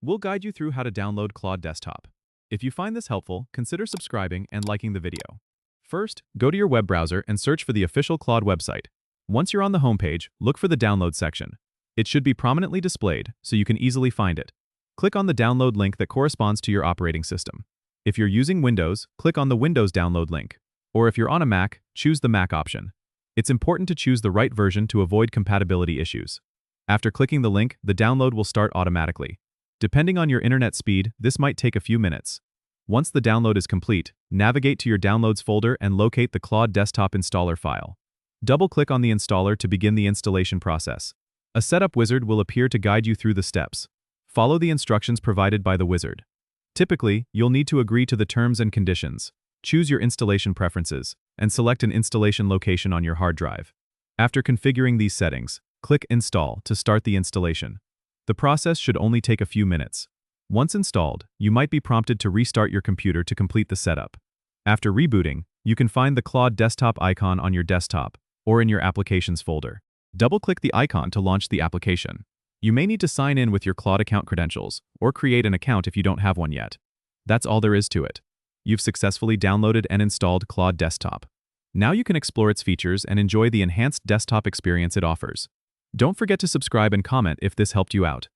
We'll guide you through how to download Claude Desktop. If you find this helpful, consider subscribing and liking the video. First, go to your web browser and search for the official Claude website. Once you're on the homepage, look for the download section. It should be prominently displayed so you can easily find it. Click on the download link that corresponds to your operating system. If you're using Windows, click on the Windows download link. Or if you're on a Mac, choose the Mac option. It's important to choose the right version to avoid compatibility issues. After clicking the link, the download will start automatically. Depending on your internet speed, this might take a few minutes. Once the download is complete, navigate to your Downloads folder and locate the Claude Desktop installer file. Double-click on the installer to begin the installation process. A setup wizard will appear to guide you through the steps. Follow the instructions provided by the wizard. Typically, you'll need to agree to the terms and conditions, choose your installation preferences, and select an installation location on your hard drive. After configuring these settings, click Install to start the installation. The process should only take a few minutes. Once installed, you might be prompted to restart your computer to complete the setup. After rebooting, you can find the Claude Desktop icon on your desktop or in your Applications folder. Double-click the icon to launch the application. You may need to sign in with your Claude account credentials or create an account if you don't have one yet. That's all there is to it. You've successfully downloaded and installed Claude Desktop. Now you can explore its features and enjoy the enhanced desktop experience it offers. Don't forget to subscribe and comment if this helped you out.